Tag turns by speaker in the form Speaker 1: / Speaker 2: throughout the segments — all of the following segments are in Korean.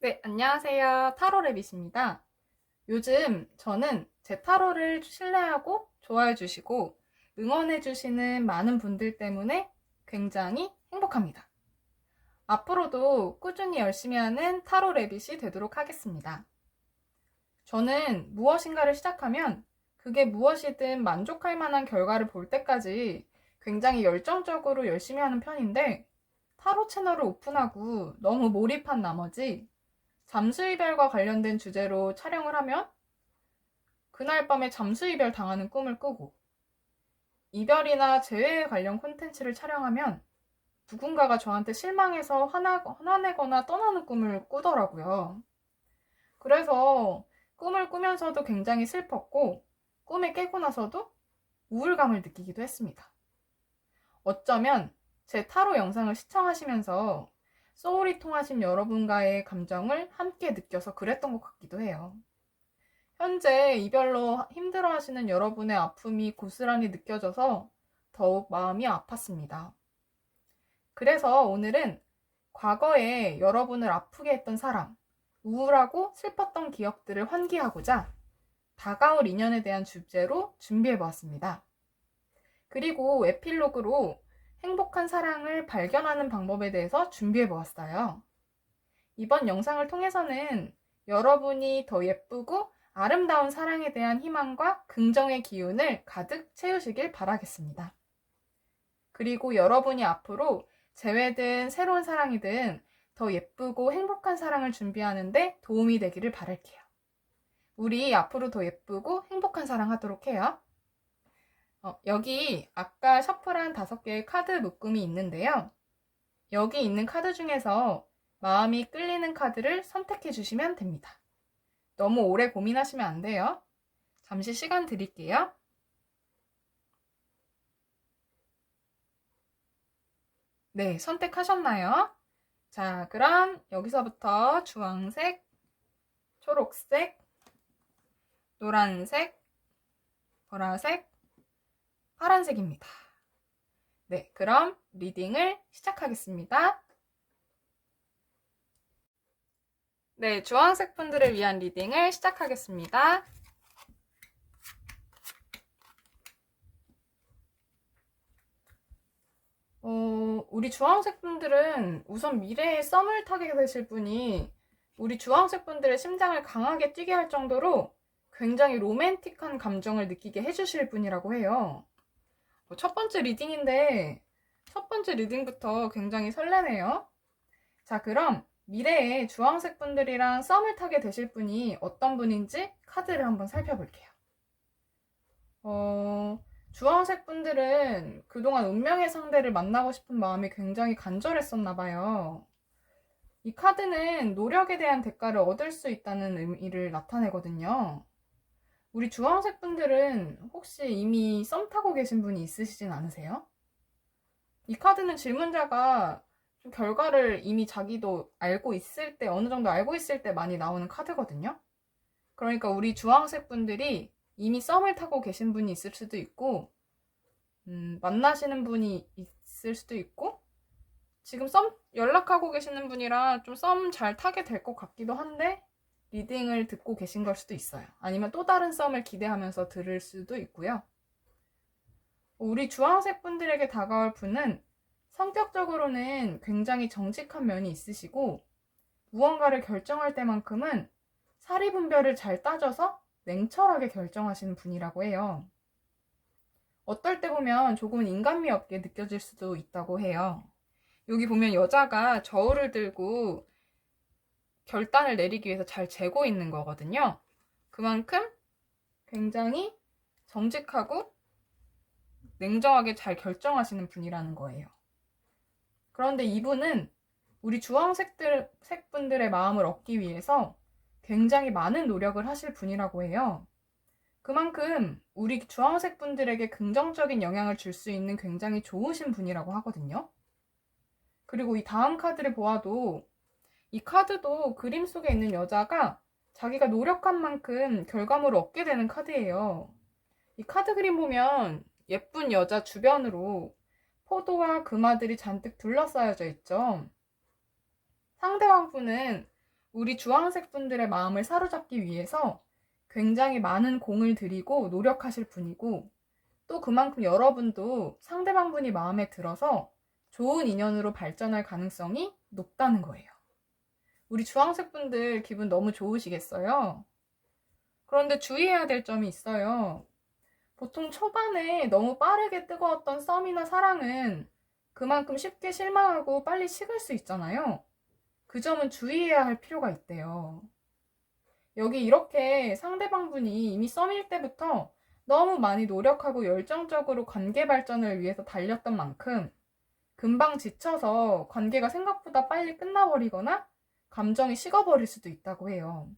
Speaker 1: 네, 안녕하세요. 타로랩이십니다. 요즘 저는 제 타로를 신뢰하고 좋아해 주시고 응원해 주시는 많은 분들 때문에 굉장히 행복합니다. 앞으로도 꾸준히 열심히 하는 타로랩이시 되도록 하겠습니다. 저는 무엇인가를 시작하면 그게 무엇이든 만족할 만한 결과를 볼 때까지 굉장히 열정적으로 열심히 하는 편인데 타로 채널을 오픈하고 너무 몰입한 나머지 잠수이별과 관련된 주제로 촬영을 하면 그날 밤에 잠수이별 당하는 꿈을 꾸고 이별이나 재회에 관련 콘텐츠를 촬영하면 누군가가 저한테 실망해서 화내거나 떠나는 꿈을 꾸더라고요. 그래서 꿈을 꾸면서도 굉장히 슬펐고 꿈에 깨고 나서도 우울감을 느끼기도 했습니다. 어쩌면 제 타로 영상을 시청하시면서 소울이 통하신 여러분과의 감정을 함께 느껴서 그랬던 것 같기도 해요. 현재 이별로 힘들어하시는 여러분의 아픔이 고스란히 느껴져서 더욱 마음이 아팠습니다. 그래서 오늘은 과거에 여러분을 아프게 했던 사람, 우울하고 슬펐던 기억들을 환기하고자 다가올 인연에 대한 주제로 준비해보았습니다. 그리고 에필로그로 행복한 사랑을 발견하는 방법에 대해서 준비해보았어요. 이번 영상을 통해서는 여러분이 더 예쁘고 아름다운 사랑에 대한 희망과 긍정의 기운을 가득 채우시길 바라겠습니다. 그리고 여러분이 앞으로 재회든 새로운 사랑이든 더 예쁘고 행복한 사랑을 준비하는데 도움이 되기를 바랄게요. 우리 앞으로 더 예쁘고 행복한 사랑 하도록 해요. 여기 아까 셔플한 5개의 카드 묶음이 있는데요. 여기 있는 카드 중에서 마음이 끌리는 카드를 선택해 주시면 됩니다. 너무 오래 고민하시면 안 돼요. 잠시 시간 드릴게요. 네, 선택하셨나요? 자, 그럼 여기서부터 주황색, 초록색, 노란색, 보라색, 파란색입니다. 네, 그럼 리딩을 시작하겠습니다. 네, 주황색 분들을 위한 리딩을 시작하겠습니다. 우리 주황색 분들은 우선 미래에 썸을 타게 되실 분이 우리 주황색 분들의 심장을 강하게 뛰게 할 정도로 굉장히 로맨틱한 감정을 느끼게 해주실 분이라고 해요. 첫 번째 리딩인데 첫 번째 리딩부터 굉장히 설레네요. 자, 그럼 미래에 주황색 분들이랑 썸을 타게 되실 분이 어떤 분인지 카드를 한번 살펴볼게요. 주황색 분들은 그동안 운명의 상대를 만나고 싶은 마음이 굉장히 간절했었나 봐요. 이 카드는 노력에 대한 대가를 얻을 수 있다는 의미를 나타내거든요. 우리 주황색 분들은 혹시 이미 썸 타고 계신 분이 있으시진 않으세요? 이 카드는 질문자가 좀 결과를 이미 자기도 알고 있을 때, 어느 정도 알고 있을 때 많이 나오는 카드거든요. 그러니까 우리 주황색 분들이 이미 썸을 타고 계신 분이 있을 수도 있고, 만나시는 분이 있을 수도 있고, 지금 썸 연락하고 계시는 분이라 좀 썸 잘 타게 될 것 같기도 한데, 리딩을 듣고 계신 걸 수도 있어요. 아니면 또 다른 썸을 기대하면서 들을 수도 있고요. 우리 주황색 분들에게 다가올 분은 성격적으로는 굉장히 정직한 면이 있으시고, 무언가를 결정할 때만큼은 사리분별을 잘 따져서 냉철하게 결정하시는 분이라고 해요. 어떨 때 보면 조금은 인간미 없게 느껴질 수도 있다고 해요. 여기 보면 여자가 저울을 들고 결단을 내리기 위해서 잘 재고 있는 거거든요. 그만큼 굉장히 정직하고 냉정하게 잘 결정하시는 분이라는 거예요. 그런데 이분은 우리 주황색 분들의 마음을 얻기 위해서 굉장히 많은 노력을 하실 분이라고 해요. 그만큼 우리 주황색 분들에게 긍정적인 영향을 줄 수 있는 굉장히 좋으신 분이라고 하거든요. 그리고 이 다음 카드를 보아도 이 카드도 그림 속에 있는 여자가 자기가 노력한 만큼 결과물을 얻게 되는 카드예요. 이 카드 그림 보면 예쁜 여자 주변으로 포도와 금화들이 잔뜩 둘러싸여져 있죠. 상대방분은 우리 주황색 분들의 마음을 사로잡기 위해서 굉장히 많은 공을 들이고 노력하실 분이고, 또 그만큼 여러분도 상대방 분이 마음에 들어서 좋은 인연으로 발전할 가능성이 높다는 거예요. 우리 주황색 분들 기분 너무 좋으시겠어요? 그런데 주의해야 될 점이 있어요. 보통 초반에 너무 빠르게 뜨거웠던 썸이나 사랑은 그만큼 쉽게 실망하고 빨리 식을 수 있잖아요. 그 점은 주의해야 할 필요가 있대요. 여기 이렇게 상대방 분이 이미 썸일 때부터 너무 많이 노력하고 열정적으로 관계 발전을 위해서 달렸던 만큼 금방 지쳐서 관계가 생각보다 빨리 끝나버리거나 감정이 식어버릴 수도 있다고 해요.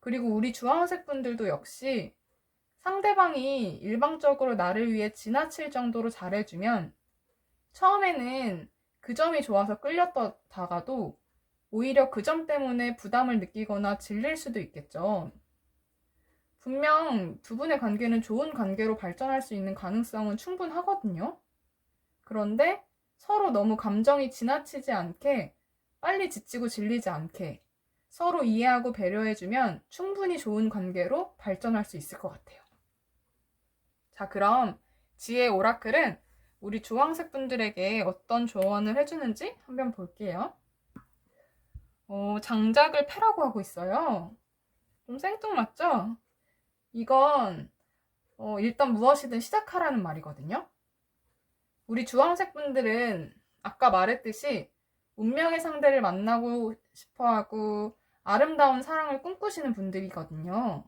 Speaker 1: 그리고 우리 주황색 분들도 역시 상대방이 일방적으로 나를 위해 지나칠 정도로 잘해주면 처음에는 그 점이 좋아서 끌렸다가도 오히려 그 점 때문에 부담을 느끼거나 질릴 수도 있겠죠. 분명 두 분의 관계는 좋은 관계로 발전할 수 있는 가능성은 충분하거든요. 그런데 서로 너무 감정이 지나치지 않게, 빨리 지치고 질리지 않게 서로 이해하고 배려해주면 충분히 좋은 관계로 발전할 수 있을 것 같아요. 자, 그럼 지혜 오라클은 우리 주황색 분들에게 어떤 조언을 해주는지 한번 볼게요. 장작을 패라고 하고 있어요. 좀 생뚱맞죠? 이건 일단 무엇이든 시작하라는 말이거든요. 우리 주황색 분들은 아까 말했듯이 운명의 상대를 만나고 싶어하고 아름다운 사랑을 꿈꾸시는 분들이거든요.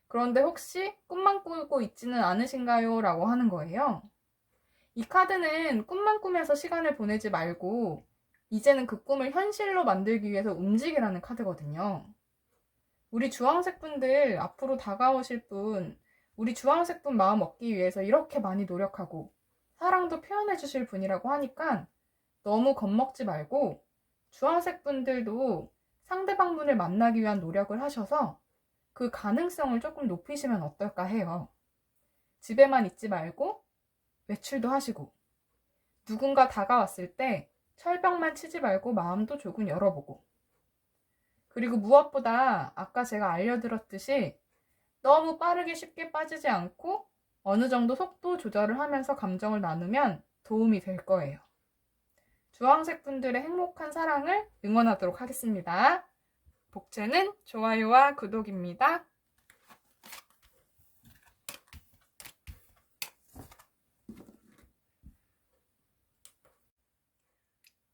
Speaker 1: 그런데 혹시 꿈만 꾸고 있지는 않으신가요? 라고 하는 거예요. 이 카드는 꿈만 꾸면서 시간을 보내지 말고 이제는 그 꿈을 현실로 만들기 위해서 움직이라는 카드거든요. 우리 주황색 분들 앞으로 다가오실 분, 우리 주황색 분 마음 얻기 위해서 이렇게 많이 노력하고 사랑도 표현해 주실 분이라고 하니까 너무 겁먹지 말고 주황색 분들도 상대방 분을 만나기 위한 노력을 하셔서 그 가능성을 조금 높이시면 어떨까 해요. 집에만 있지 말고 외출도 하시고 누군가 다가왔을 때 철벽만 치지 말고 마음도 조금 열어보고, 그리고 무엇보다 아까 제가 알려드렸듯이 너무 빠르게 쉽게 빠지지 않고 어느 정도 속도 조절을 하면서 감정을 나누면 도움이 될 거예요. 주황색 분들의 행복한 사랑을 응원하도록 하겠습니다. 복채는 좋아요와 구독입니다.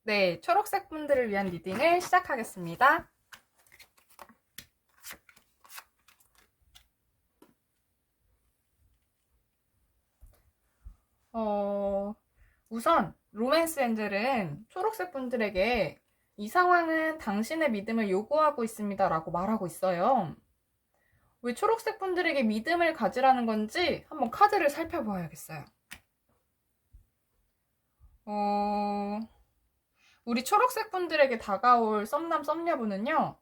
Speaker 1: 네, 초록색 분들을 위한 리딩을 시작하겠습니다. 우선 로맨스 엔젤은 초록색 분들에게 이 상황은 당신의 믿음을 요구하고 있습니다 라고 말하고 있어요. 왜 초록색 분들에게 믿음을 가지라는 건지 한번 카드를 살펴봐야겠어요. 우리 초록색 분들에게 다가올 썸남 썸녀분은요,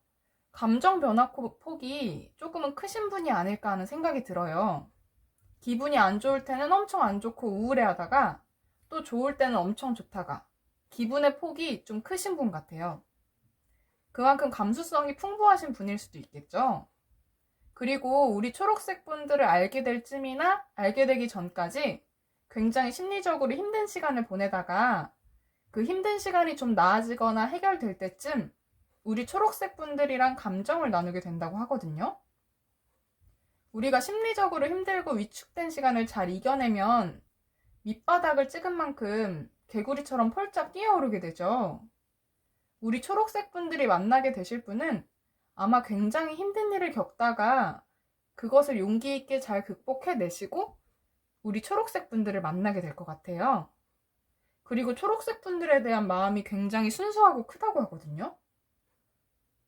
Speaker 1: 감정 변화 폭이 조금은 크신 분이 아닐까 하는 생각이 들어요. 기분이 안 좋을 때는 엄청 안 좋고 우울해하다가 또 좋을 때는 엄청 좋다가 기분의 폭이 좀 크신 분 같아요. 그만큼 감수성이 풍부하신 분일 수도 있겠죠. 그리고 우리 초록색 분들을 알게 될 쯤이나 알게 되기 전까지 굉장히 심리적으로 힘든 시간을 보내다가 그 힘든 시간이 좀 나아지거나 해결될 때쯤 우리 초록색 분들이랑 감정을 나누게 된다고 하거든요. 우리가 심리적으로 힘들고 위축된 시간을 잘 이겨내면 밑바닥을 찍은 만큼 개구리처럼 펄쩍 뛰어오르게 되죠. 우리 초록색 분들이 만나게 되실 분은 아마 굉장히 힘든 일을 겪다가 그것을 용기 있게 잘 극복해내시고 우리 초록색 분들을 만나게 될 것 같아요. 그리고 초록색 분들에 대한 마음이 굉장히 순수하고 크다고 하거든요.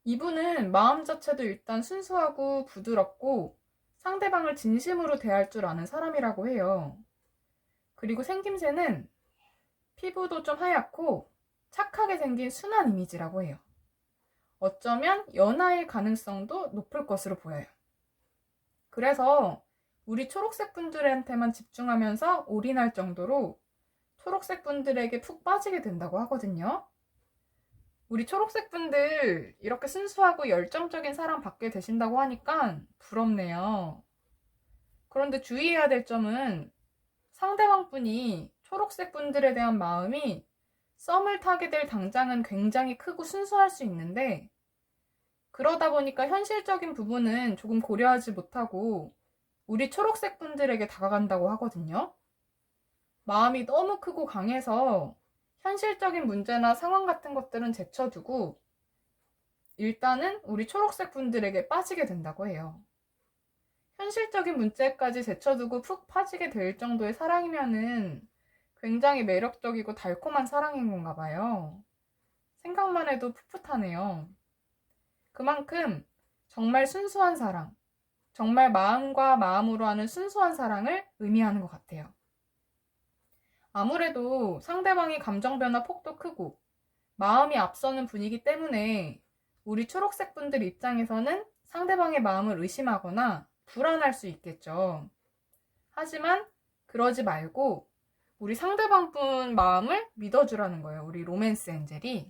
Speaker 1: 이분은 마음 자체도 일단 순수하고 부드럽고 상대방을 진심으로 대할 줄 아는 사람이라고 해요. 그리고 생김새는 피부도 좀 하얗고 착하게 생긴 순한 이미지라고 해요. 어쩌면 연하일 가능성도 높을 것으로 보여요. 그래서 우리 초록색 분들한테만 집중하면서 올인할 정도로 초록색 분들에게 푹 빠지게 된다고 하거든요. 우리 초록색 분들 이렇게 순수하고 열정적인 사랑 받게 되신다고 하니까 부럽네요. 그런데 주의해야 될 점은 상대방 분이 초록색 분들에 대한 마음이 썸을 타게 될 당장은 굉장히 크고 순수할 수 있는데 그러다 보니까 현실적인 부분은 조금 고려하지 못하고 우리 초록색 분들에게 다가간다고 하거든요. 마음이 너무 크고 강해서 현실적인 문제나 상황 같은 것들은 제쳐두고 일단은 우리 초록색 분들에게 빠지게 된다고 해요. 현실적인 문제까지 제쳐두고 푹 빠지게 될 정도의 사랑이면은 굉장히 매력적이고 달콤한 사랑인 건가 봐요. 생각만 해도 풋풋하네요. 그만큼 정말 순수한 사랑, 정말 마음과 마음으로 하는 순수한 사랑을 의미하는 것 같아요. 아무래도 상대방이 감정 변화 폭도 크고 마음이 앞서는 분위기 때문에 우리 초록색 분들 입장에서는 상대방의 마음을 의심하거나 불안할 수 있겠죠. 하지만 그러지 말고 우리 상대방 분 마음을 믿어주라는 거예요. 우리 로맨스 엔젤이.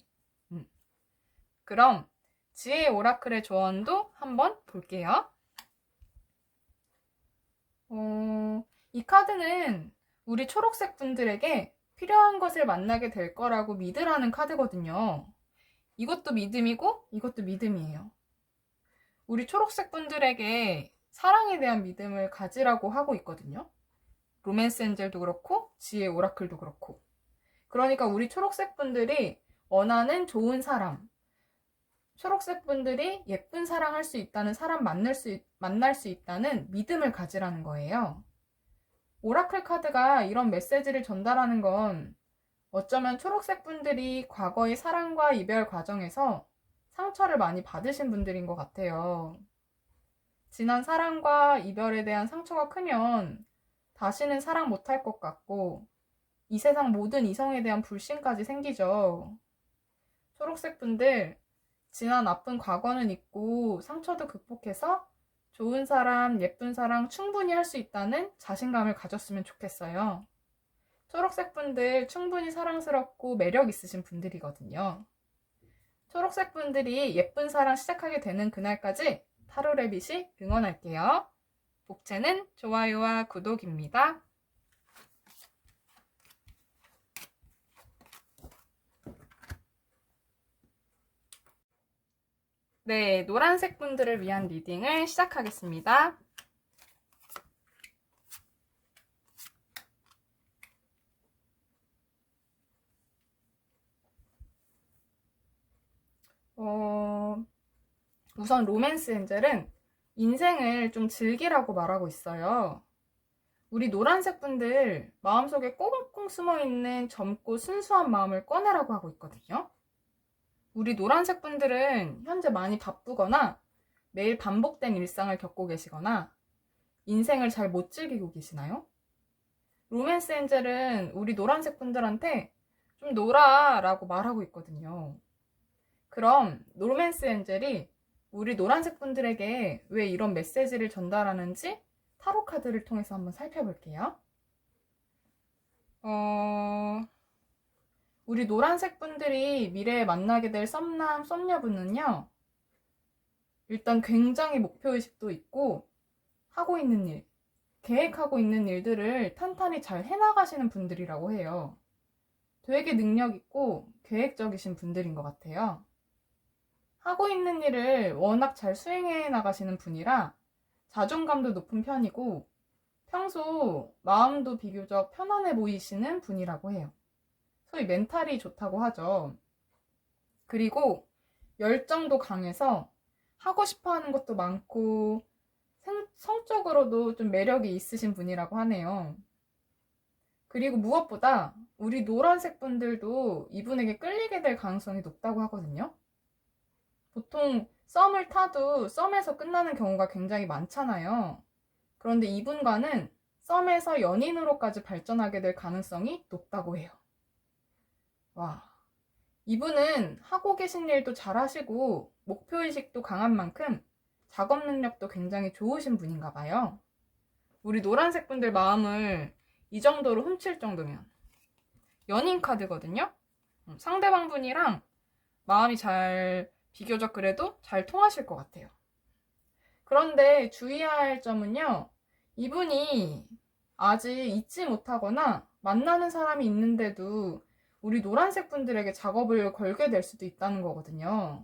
Speaker 1: 그럼 지혜의 오라클의 조언도 한번 볼게요. 이 카드는 우리 초록색 분들에게 필요한 것을 만나게 될 거라고 믿으라는 카드거든요. 이것도 믿음이고 이것도 믿음이에요. 우리 초록색 분들에게 사랑에 대한 믿음을 가지라고 하고 있거든요. 로맨스 엔젤도 그렇고 지혜 오라클도 그렇고. 그러니까 우리 초록색 분들이 원하는 좋은 사람, 초록색 분들이 예쁜 사랑할 수 있다는 사람 만날 수 있다는 믿음을 가지라는 거예요. 오라클 카드가 이런 메시지를 전달하는 건 어쩌면 초록색 분들이 과거의 사랑과 이별 과정에서 상처를 많이 받으신 분들인 것 같아요. 지난 사랑과 이별에 대한 상처가 크면 다시는 사랑 못할 것 같고 이 세상 모든 이성에 대한 불신까지 생기죠. 초록색 분들, 지난 아픈 과거는 잊고 상처도 극복해서 좋은 사람, 예쁜 사랑 충분히 할 수 있다는 자신감을 가졌으면 좋겠어요. 초록색 분들 충분히 사랑스럽고 매력 있으신 분들이거든요. 초록색 분들이 예쁜 사랑 시작하게 되는 그날까지 타로레빗이 응원할게요. 복채는 좋아요와 구독입니다. 네, 노란색 분들을 위한 리딩을 시작하겠습니다. 우선 로맨스 엔젤은 인생을 좀 즐기라고 말하고 있어요. 우리 노란색 분들 마음속에 꽁꽁 숨어있는 젊고 순수한 마음을 꺼내라고 하고 있거든요. 우리 노란색 분들은 현재 많이 바쁘거나 매일 반복된 일상을 겪고 계시거나 인생을 잘 못 즐기고 계시나요? 로맨스 엔젤은 우리 노란색 분들한테 좀 놀아 라고 말하고 있거든요. 그럼 로맨스 엔젤이 우리 노란색 분들에게 왜 이런 메시지를 전달하는지 타로 카드를 통해서 한번 살펴볼게요. 우리 노란색 분들이 미래에 만나게 될 썸남, 썸녀분은요. 일단 굉장히 목표의식도 있고 하고 있는 일, 계획하고 있는 일들을 탄탄히 잘 해나가시는 분들이라고 해요. 되게 능력 있고 계획적이신 분들인 것 같아요. 하고 있는 일을 워낙 잘 수행해 나가시는 분이라 자존감도 높은 편이고 평소 마음도 비교적 편안해 보이시는 분이라고 해요. 소위 멘탈이 좋다고 하죠. 그리고 열정도 강해서 하고 싶어 하는 것도 많고 성적으로도 좀 매력이 있으신 분이라고 하네요. 그리고 무엇보다 우리 노란색 분들도 이분에게 끌리게 될 가능성이 높다고 하거든요. 보통 썸을 타도 썸에서 끝나는 경우가 굉장히 많잖아요. 그런데 이분과는 썸에서 연인으로까지 발전하게 될 가능성이 높다고 해요. 와, 이분은 하고 계신 일도 잘하시고 목표의식도 강한 만큼 작업 능력도 굉장히 좋으신 분인가 봐요. 우리 노란색 분들 마음을 이 정도로 훔칠 정도면 연인 카드거든요. 상대방 분이랑 마음이 비교적 그래도 잘 통하실 것 같아요. 그런데 주의해야 할 점은요, 이분이 아직 잊지 못하거나 만나는 사람이 있는데도 우리 노란색 분들에게 작업을 걸게 될 수도 있다는 거거든요.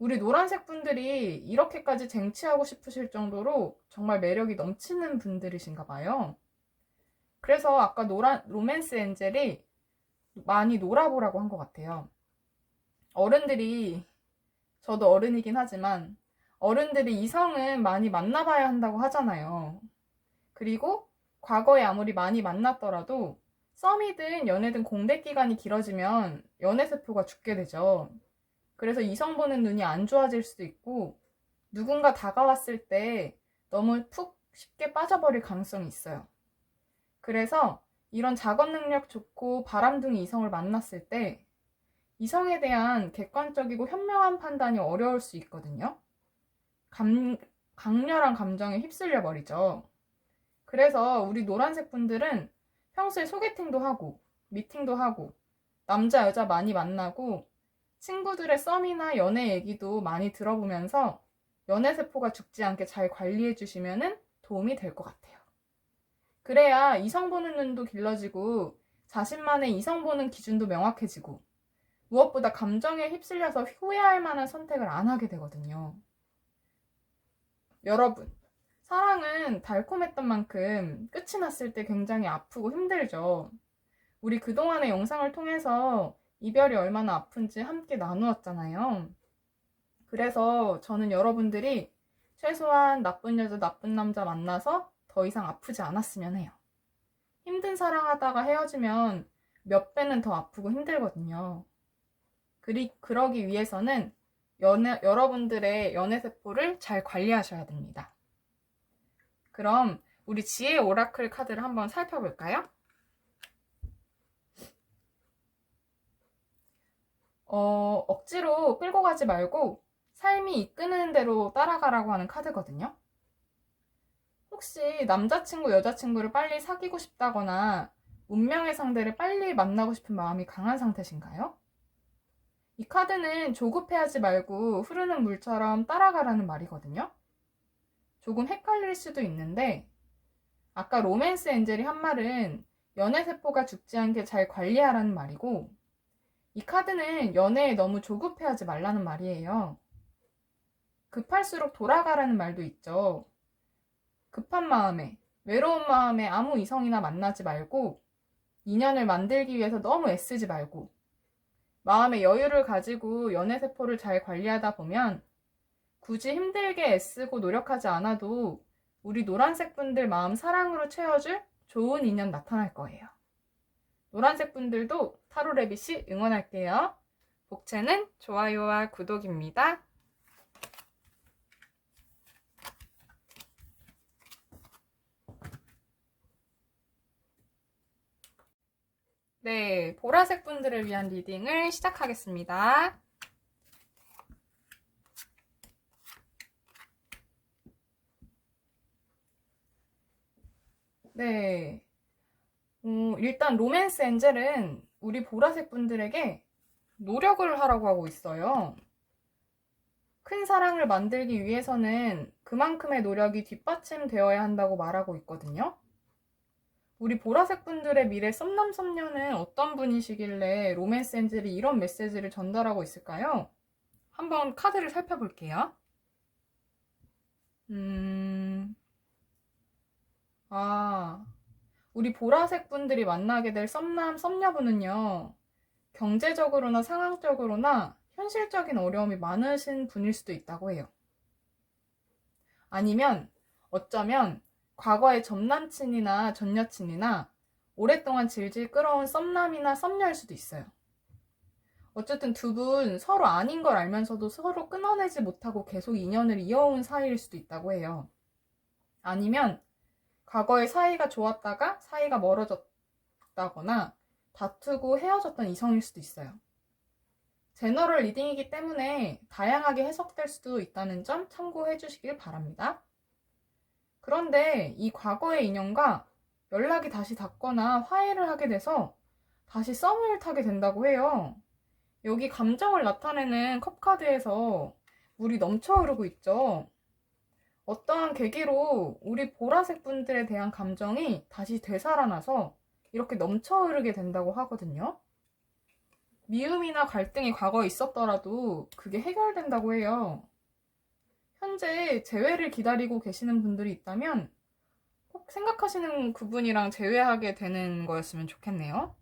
Speaker 1: 우리 노란색 분들이 이렇게까지 쟁취하고 싶으실 정도로 정말 매력이 넘치는 분들이신가 봐요. 그래서 아까 로맨스 엔젤이 많이 놀아보라고 한 것 같아요. 어른들이, 저도 어른이긴 하지만 어른들이 이성은 많이 만나봐야 한다고 하잖아요. 그리고 과거에 아무리 많이 만났더라도 썸이든 연애든 공백 기간이 길어지면 연애세포가 죽게 되죠. 그래서 이성 보는 눈이 안 좋아질 수도 있고 누군가 다가왔을 때 너무 푹 쉽게 빠져버릴 가능성이 있어요. 그래서 이런 작업 능력 좋고 바람둥이 이성을 만났을 때 이성에 대한 객관적이고 현명한 판단이 어려울 수 있거든요. 강렬한 감정에 휩쓸려 버리죠. 그래서 우리 노란색 분들은 평소에 소개팅도 하고 미팅도 하고 남자 여자 많이 만나고 친구들의 썸이나 연애 얘기도 많이 들어보면서 연애세포가 죽지 않게 잘 관리해 주시면 도움이 될 것 같아요. 그래야 이성 보는 눈도 길러지고 자신만의 이성 보는 기준도 명확해지고 무엇보다 감정에 휩쓸려서 후회할 만한 선택을 안 하게 되거든요. 여러분, 사랑은 달콤했던 만큼 끝이 났을 때 굉장히 아프고 힘들죠. 우리 그동안의 영상을 통해서 이별이 얼마나 아픈지 함께 나누었잖아요. 그래서 저는 여러분들이 최소한 나쁜 여자, 나쁜 남자 만나서 더 이상 아프지 않았으면 해요. 힘든 사랑하다가 헤어지면 몇 배는 더 아프고 힘들거든요. 그러기 위해서는 여러분들의 연애세포를 잘 관리하셔야 됩니다. 그럼 우리 지혜 오라클 카드를 한번 살펴볼까요? 억지로 끌고 가지 말고 삶이 이끄는 대로 따라가라고 하는 카드거든요. 혹시 남자친구, 여자친구를 빨리 사귀고 싶다거나 운명의 상대를 빨리 만나고 싶은 마음이 강한 상태신가요? 이 카드는 조급해하지 말고 흐르는 물처럼 따라가라는 말이거든요. 조금 헷갈릴 수도 있는데 아까 로맨스 엔젤이 한 말은 연애세포가 죽지 않게 잘 관리하라는 말이고 이 카드는 연애에 너무 조급해하지 말라는 말이에요. 급할수록 돌아가라는 말도 있죠. 급한 마음에, 외로운 마음에 아무 이성이나 만나지 말고 인연을 만들기 위해서 너무 애쓰지 말고 마음의 여유를 가지고 연애세포를 잘 관리하다 보면 굳이 힘들게 애쓰고 노력하지 않아도 우리 노란색 분들 마음 사랑으로 채워줄 좋은 인연 나타날 거예요. 노란색 분들도 타로레빗이 응원할게요. 복채는 좋아요와 구독입니다. 네, 보라색 분들을 위한 리딩을 시작하겠습니다. 네, 일단 로맨스 엔젤은 우리 보라색 분들에게 노력을 하라고 하고 있어요. 큰 사랑을 만들기 위해서는 그만큼의 노력이 뒷받침되어야 한다고 말하고 있거든요. 우리 보라색 분들의 미래 썸남 썸녀는 어떤 분이시길래 로맨스 엔젤이 이런 메시지를 전달하고 있을까요? 한번 카드를 살펴볼게요. 우리 보라색 분들이 만나게 될 썸남 썸녀분은요, 경제적으로나 상황적으로나 현실적인 어려움이 많으신 분일 수도 있다고 해요. 아니면 어쩌면 과거의 전남친이나 전여친이나 오랫동안 질질 끌어온 썸남이나 썸녀일 수도 있어요. 어쨌든 두 분 서로 아닌 걸 알면서도 서로 끊어내지 못하고 계속 인연을 이어온 사이일 수도 있다고 해요. 아니면 과거에 사이가 좋았다가 사이가 멀어졌다거나 다투고 헤어졌던 이성일 수도 있어요. 제너럴 리딩이기 때문에 다양하게 해석될 수도 있다는 점 참고해 주시길 바랍니다. 그런데 이 과거의 인연과 연락이 다시 닿거나 화해를 하게 돼서 다시 썸을 타게 된다고 해요. 여기 감정을 나타내는 컵카드에서 물이 넘쳐 흐르고 있죠. 어떠한 계기로 우리 보라색 분들에 대한 감정이 다시 되살아나서 이렇게 넘쳐 흐르게 된다고 하거든요. 미움이나 갈등이 과거에 있었더라도 그게 해결된다고 해요. 현재 재회를 기다리고 계시는 분들이 있다면 꼭 생각하시는 그분이랑 재회하게 되는 거였으면 좋겠네요.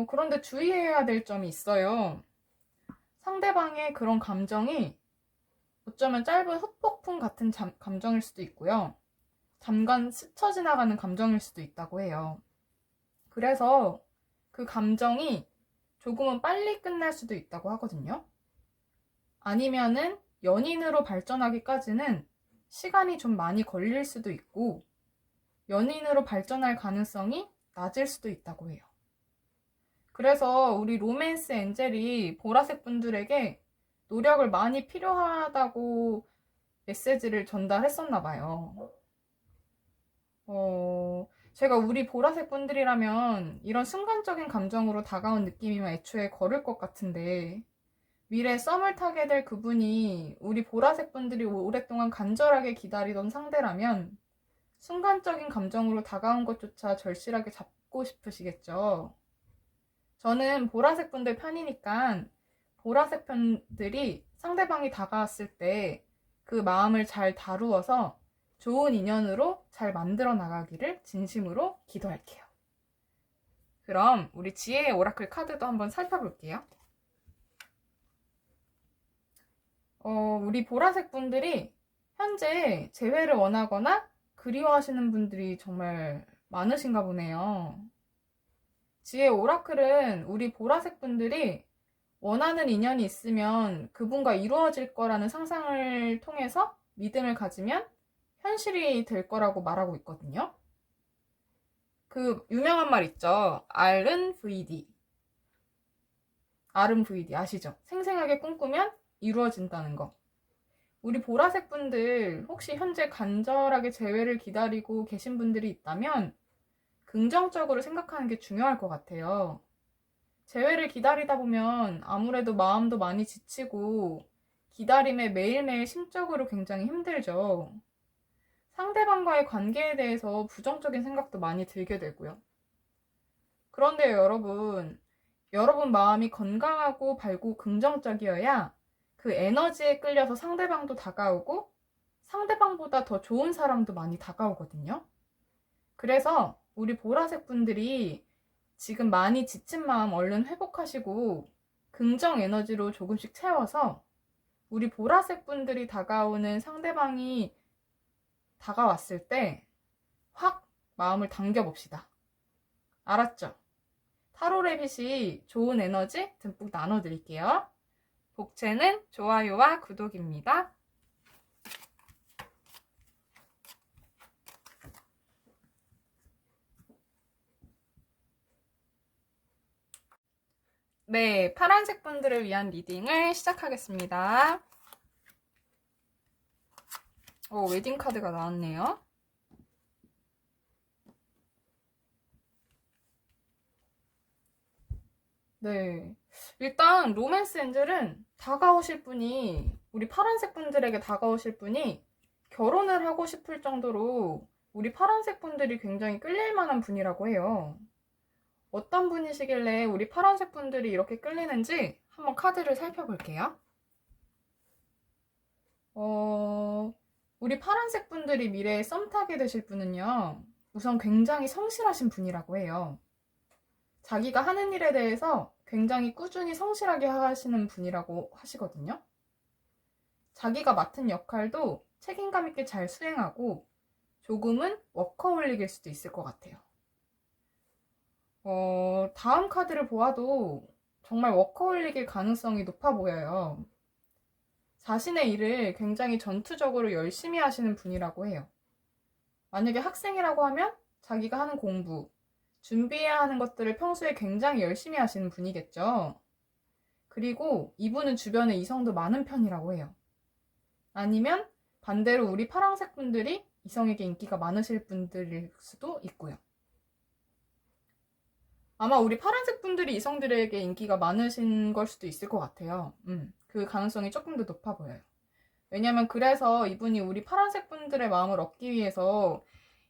Speaker 1: 그런데 주의해야 될 점이 있어요. 상대방의 그런 감정이 어쩌면 짧은 헛폭풍 같은 감정일 수도 있고요. 잠깐 스쳐 지나가는 감정일 수도 있다고 해요. 그래서 그 감정이 조금은 빨리 끝날 수도 있다고 하거든요. 아니면은 연인으로 발전하기까지는 시간이 좀 많이 걸릴 수도 있고 연인으로 발전할 가능성이 낮을 수도 있다고 해요. 그래서 우리 로맨스 엔젤이 보라색 분들에게 노력을 많이 필요하다고 메시지를 전달했었나 봐요. 제가 우리 보라색 분들이라면 이런 순간적인 감정으로 다가온 느낌이면 애초에 거를 것 같은데 미래에 썸을 타게 될 그분이 우리 보라색 분들이 오랫동안 간절하게 기다리던 상대라면 순간적인 감정으로 다가온 것조차 절실하게 잡고 싶으시겠죠. 저는 보라색 분들 편이니까 보라색 편들이 상대방이 다가왔을 때 그 마음을 잘 다루어서 좋은 인연으로 잘 만들어 나가기를 진심으로 기도할게요. 그럼 우리 지혜의 오라클 카드도 한번 살펴볼게요. 우리 보라색 분들이 현재 재회를 원하거나 그리워하시는 분들이 정말 많으신가 보네요. 지혜 오라클은 우리 보라색 분들이 원하는 인연이 있으면 그분과 이루어질 거라는 상상을 통해서 믿음을 가지면 현실이 될 거라고 말하고 있거든요. 그 유명한 말 있죠. R은 VD. R은 VD 아시죠? 생생하게 꿈꾸면 이루어진다는 거. 우리 보라색 분들 혹시 현재 간절하게 재회를 기다리고 계신 분들이 있다면 긍정적으로 생각하는 게 중요할 것 같아요. 재회를 기다리다 보면 아무래도 마음도 많이 지치고 기다림에 매일매일 심적으로 굉장히 힘들죠. 상대방과의 관계에 대해서 부정적인 생각도 많이 들게 되고요. 그런데요, 여러분 마음이 건강하고 밝고 긍정적이어야 그 에너지에 끌려서 상대방도 다가오고 상대방보다 더 좋은 사람도 많이 다가오거든요. 그래서 우리 보라색 분들이 지금 많이 지친 마음 얼른 회복하시고 긍정 에너지로 조금씩 채워서 우리 보라색 분들이 다가오는 상대방이 다가왔을 때 확 마음을 당겨봅시다. 알았죠? 타로레빗이 좋은 에너지 듬뿍 나눠드릴게요. 복채는 좋아요와 구독입니다. 네, 파란색 분들을 위한 리딩을 시작하겠습니다. 웨딩 카드가 나왔네요. 네, 일단 로맨스 엔젤은 다가오실 분이 우리 파란색 분들에게 다가오실 분이 결혼을 하고 싶을 정도로 우리 파란색 분들이 굉장히 끌릴 만한 분이라고 해요. 어떤 분이시길래 우리 파란색 분들이 이렇게 끌리는지 한번 카드를 살펴볼게요. 우리 파란색 분들이 미래에 썸 타게 되실 분은요, 우선 굉장히 성실하신 분이라고 해요. 자기가 하는 일에 대해서 굉장히 꾸준히 성실하게 하시는 분이라고 하시거든요. 자기가 맡은 역할도 책임감 있게 잘 수행하고 조금은 워커홀릭일 수도 있을 것 같아요. 다음 카드를 보아도 정말 워커홀릭일 가능성이 높아 보여요. 자신의 일을 굉장히 전투적으로 열심히 하시는 분이라고 해요. 만약에 학생이라고 하면 자기가 하는 공부, 준비해야 하는 것들을 평소에 굉장히 열심히 하시는 분이겠죠. 그리고 이분은 주변에 이성도 많은 편이라고 해요. 아니면 반대로 우리 파란색 분들이 이성에게 인기가 많으실 분들일 수도 있고요. 아마 우리 파란색 분들이 이성들에게 인기가 많으신 걸 수도 있을 것 같아요. 그 가능성이 조금 더 높아 보여요. 왜냐면 그래서 이분이 우리 파란색 분들의 마음을 얻기 위해서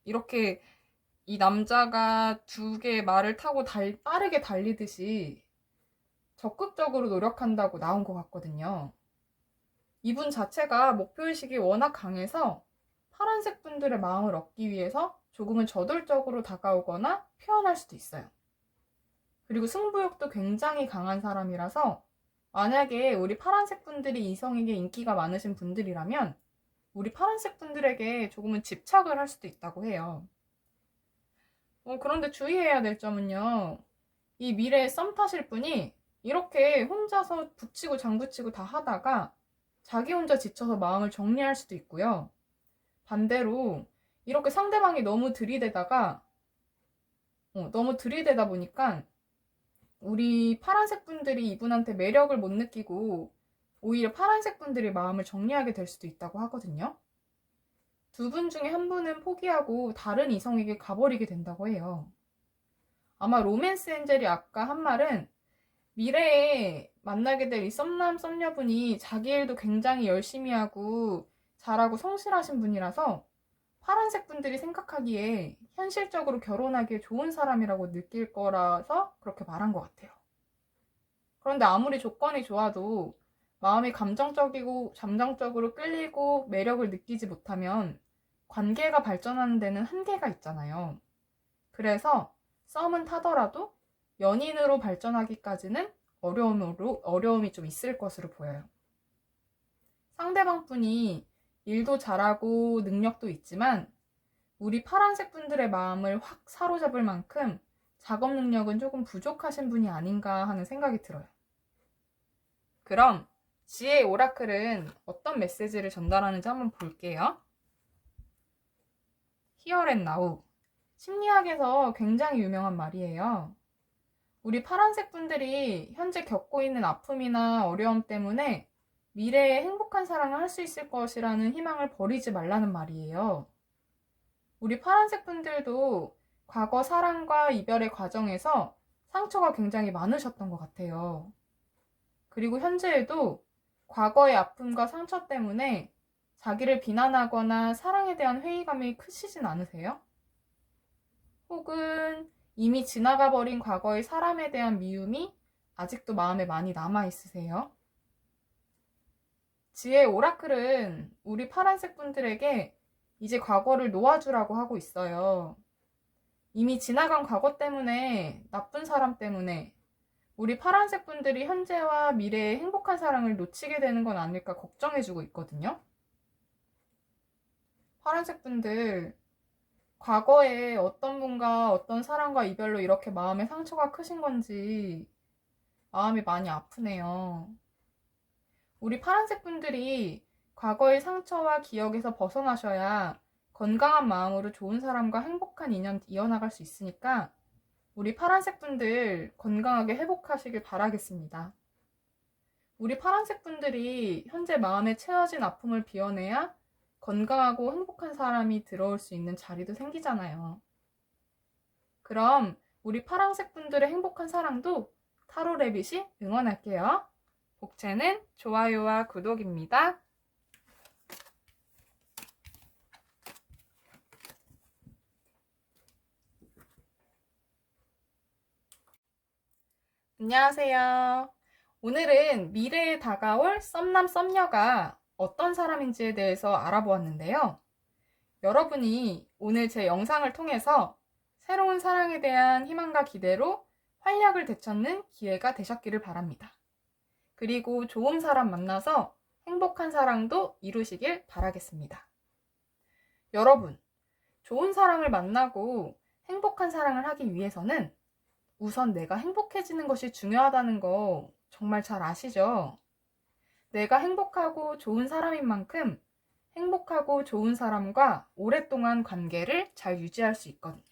Speaker 1: 이렇게 이 남자가 두 개의 말을 타고 빠르게 달리듯이 적극적으로 노력한다고 나온 것 같거든요. 이분 자체가 목표의식이 워낙 강해서 파란색 분들의 마음을 얻기 위해서 조금은 저돌적으로 다가오거나 표현할 수도 있어요. 그리고 승부욕도 굉장히 강한 사람이라서 만약에 우리 파란색 분들이 이성에게 인기가 많으신 분들이라면 우리 파란색 분들에게 조금은 집착을 할 수도 있다고 해요. 그런데 주의해야 될 점은요. 이 미래의 썸 타실 분이 이렇게 혼자서 붙이고 장구치고 다 하다가 자기 혼자 지쳐서 마음을 정리할 수도 있고요. 반대로 이렇게 상대방이 너무 들이대다 보니까 우리 파란색 분들이 이분한테 매력을 못 느끼고 오히려 파란색 분들이 마음을 정리하게 될 수도 있다고 하거든요. 두 분 중에 한 분은 포기하고 다른 이성에게 가버리게 된다고 해요. 아마 로맨스 엔젤이 아까 한 말은 미래에 만나게 될 이 썸남 썸녀분이 자기 일도 굉장히 열심히 하고 잘하고 성실하신 분이라서 파란색 분들이 생각하기에 현실적으로 결혼하기에 좋은 사람이라고 느낄 거라서 그렇게 말한 것 같아요. 그런데 아무리 조건이 좋아도 마음이 감정적이고 잠정적으로 끌리고 매력을 느끼지 못하면 관계가 발전하는 데는 한계가 있잖아요. 그래서 썸은 타더라도 연인으로 발전하기까지는 어려움이 좀 있을 것으로 보여요. 상대방 분이 일도 잘하고 능력도 있지만 우리 파란색 분들의 마음을 확 사로잡을 만큼 작업 능력은 조금 부족하신 분이 아닌가 하는 생각이 들어요. 그럼 지혜의 오라클은 어떤 메시지를 전달하는지 한번 볼게요. Here and Now. 심리학에서 굉장히 유명한 말이에요. 우리 파란색 분들이 현재 겪고 있는 아픔이나 어려움 때문에 미래에 행복한 사랑을 할 수 있을 것이라는 희망을 버리지 말라는 말이에요. 우리 파란색 분들도 과거 사랑과 이별의 과정에서 상처가 굉장히 많으셨던 것 같아요. 그리고 현재에도 과거의 아픔과 상처 때문에 자기를 비난하거나 사랑에 대한 회의감이 크시진 않으세요? 혹은 이미 지나가 버린 과거의 사람에 대한 미움이 아직도 마음에 많이 남아 있으세요? 지혜의 오라클은 우리 파란색 분들에게 이제 과거를 놓아주라고 하고 있어요. 이미 지나간 과거 때문에, 나쁜 사람 때문에 우리 파란색 분들이 현재와 미래의 행복한 사랑을 놓치게 되는 건 아닐까 걱정해주고 있거든요. 파란색 분들, 과거에 어떤 분과 어떤 사람과 이별로 이렇게 마음에 상처가 크신 건지 마음이 많이 아프네요. 우리 파란색 분들이 과거의 상처와 기억에서 벗어나셔야 건강한 마음으로 좋은 사람과 행복한 인연 이어나갈 수 있으니까 우리 파란색 분들 건강하게 회복하시길 바라겠습니다. 우리 파란색 분들이 현재 마음에 채워진 아픔을 비워내야 건강하고 행복한 사람이 들어올 수 있는 자리도 생기잖아요. 그럼 우리 파란색 분들의 행복한 사랑도 타로 레빗이 응원할게요. 복채는 좋아요와 구독입니다. 안녕하세요. 오늘은 미래에 다가올 썸남 썸녀가 어떤 사람인지에 대해서 알아보았는데요. 여러분이 오늘 제 영상을 통해서 새로운 사랑에 대한 희망과 기대로 활력을 되찾는 기회가 되셨기를 바랍니다. 그리고 좋은 사람 만나서 행복한 사랑도 이루시길 바라겠습니다. 여러분, 좋은 사람을 만나고 행복한 사랑을 하기 위해서는 우선 내가 행복해지는 것이 중요하다는 거 정말 잘 아시죠? 내가 행복하고 좋은 사람인 만큼 행복하고 좋은 사람과 오랫동안 관계를 잘 유지할 수 있거든요.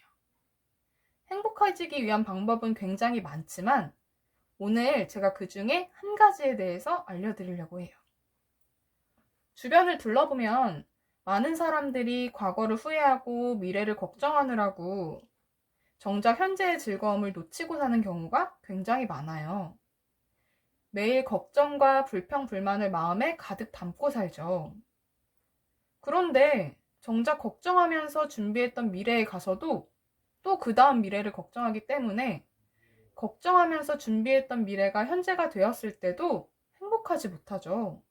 Speaker 1: 행복해지기 위한 방법은 굉장히 많지만 오늘 제가 그 중에 한 가지에 대해서 알려드리려고 해요. 주변을 둘러보면 많은 사람들이 과거를 후회하고 미래를 걱정하느라고 정작 현재의 즐거움을 놓치고 사는 경우가 굉장히 많아요. 매일 걱정과 불평, 불만을 마음에 가득 담고 살죠. 그런데 정작 걱정하면서 준비했던 미래에 가서도 또 그 다음 미래를 걱정하기 때문에 걱정하면서 준비했던 미래가 현재가 되었을 때도 행복하지 못하죠.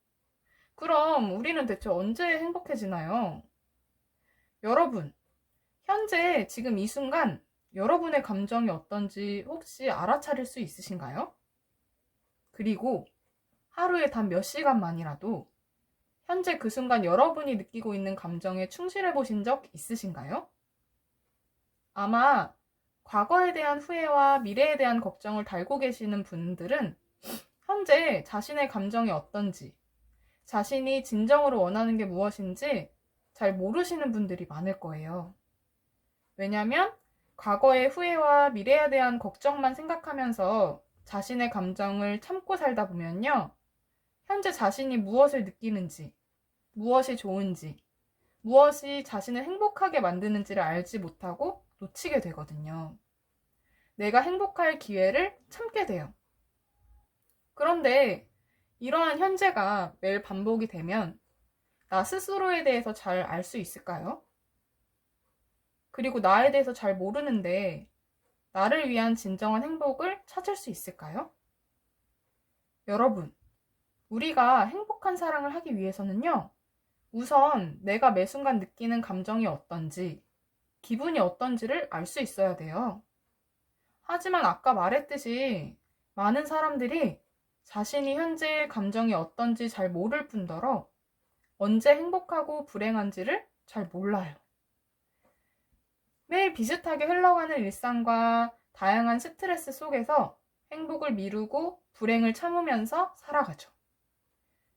Speaker 1: 그럼 우리는 대체 언제 행복해지나요? 여러분, 현재 지금 이 순간 여러분의 감정이 어떤지 혹시 알아차릴 수 있으신가요? 그리고 하루에 단 몇 시간만이라도 현재 그 순간 여러분이 느끼고 있는 감정에 충실해 보신 적 있으신가요? 아마 과거에 대한 후회와 미래에 대한 걱정을 달고 계시는 분들은 현재 자신의 감정이 어떤지, 자신이 진정으로 원하는 게 무엇인지 잘 모르시는 분들이 많을 거예요. 왜냐면 과거의 후회와 미래에 대한 걱정만 생각하면서 자신의 감정을 참고 살다 보면요. 현재 자신이 무엇을 느끼는지, 무엇이 좋은지, 무엇이 자신을 행복하게 만드는지를 알지 못하고 놓치게 되거든요. 내가 행복할 기회를 참게 돼요. 그런데 이러한 현재가 매일 반복이 되면 나 스스로에 대해서 잘 알 수 있을까요? 그리고 나에 대해서 잘 모르는데 나를 위한 진정한 행복을 찾을 수 있을까요? 여러분, 우리가 행복한 사랑을 하기 위해서는요, 우선 내가 매 순간 느끼는 감정이 어떤지, 기분이 어떤지를 알 수 있어야 돼요. 하지만 아까 말했듯이 많은 사람들이 자신이 현재 감정이 어떤지 잘 모를 뿐더러 언제 행복하고 불행한지를 잘 몰라요. 매일 비슷하게 흘러가는 일상과 다양한 스트레스 속에서 행복을 미루고 불행을 참으면서 살아가죠.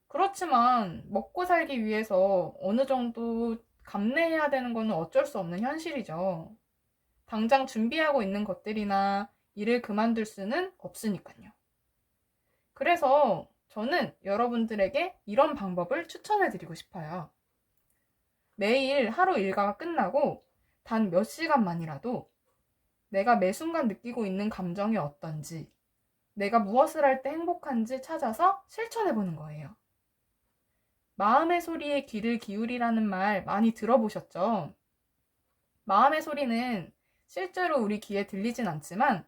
Speaker 1: 그렇지만 먹고 살기 위해서 어느 정도 감내해야 되는 것은 어쩔 수 없는 현실이죠. 당장 준비하고 있는 것들이나 일을 그만둘 수는 없으니까요. 그래서 저는 여러분들에게 이런 방법을 추천해 드리고 싶어요. 매일 하루 일과가 끝나고 단 몇 시간만이라도 내가 매 순간 느끼고 있는 감정이 어떤지, 내가 무엇을 할 때 행복한지 찾아서 실천해 보는 거예요. 마음의 소리에 귀를 기울이라는 말 많이 들어보셨죠? 마음의 소리는 실제로 우리 귀에 들리진 않지만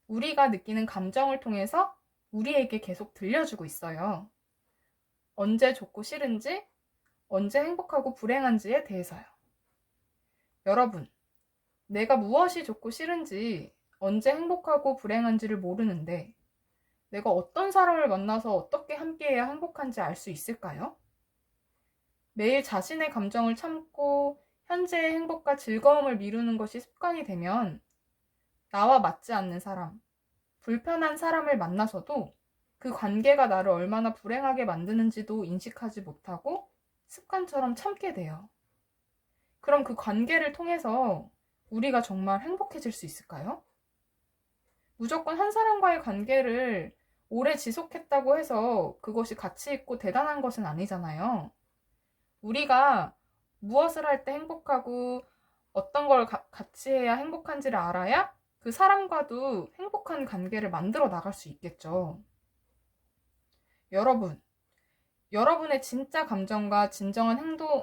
Speaker 1: 우리가 느끼는 감정을 통해서 우리에게 계속 들려주고 있어요. 언제 좋고 싫은지, 언제 행복하고 불행한지에 대해서요. 여러분, 내가 무엇이 좋고 싫은지, 언제 행복하고 불행한지를 모르는데 내가 어떤 사람을 만나서 어떻게 함께해야 행복한지 알 수 있을까요? 매일 자신의 감정을 참고 현재의 행복과 즐거움을 미루는 것이 습관이 되면 나와 맞지 않는 사람, 불편한 사람을 만나서도 그 관계가 나를 얼마나 불행하게 만드는지도 인식하지 못하고 습관처럼 참게 돼요. 그럼 그 관계를 통해서 우리가 정말 행복해질 수 있을까요? 무조건 한 사람과의 관계를 오래 지속했다고 해서 그것이 가치 있고 대단한 것은 아니잖아요. 우리가 무엇을 할 때 행복하고 어떤 걸 같이 해야 행복한지를 알아야 그 사람과도 행복한 관계를 만들어 나갈 수 있겠죠. 여러분, 여러분의 진짜 감정과 진정한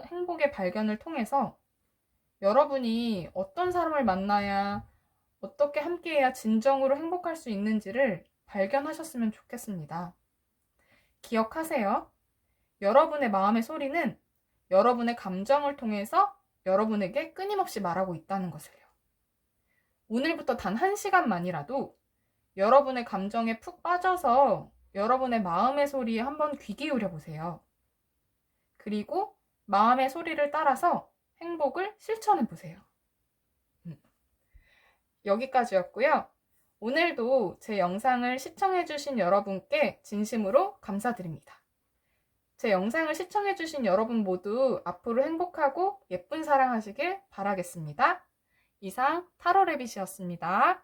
Speaker 1: 행복의 발견을 통해서 여러분이 어떤 사람을 만나야 어떻게 함께해야 진정으로 행복할 수 있는지를 발견하셨으면 좋겠습니다. 기억하세요. 여러분의 마음의 소리는 여러분의 감정을 통해서 여러분에게 끊임없이 말하고 있다는 것을요. 오늘부터 단 1시간만이라도 여러분의 감정에 푹 빠져서 여러분의 마음의 소리에 한번 귀 기울여 보세요. 그리고 마음의 소리를 따라서 행복을 실천해 보세요. 여기까지였고요. 오늘도 제 영상을 시청해주신 여러분께 진심으로 감사드립니다. 제 영상을 시청해주신 여러분 모두 앞으로 행복하고 예쁜 사랑 하시길 바라겠습니다. 이상 타로레빗이었습니다.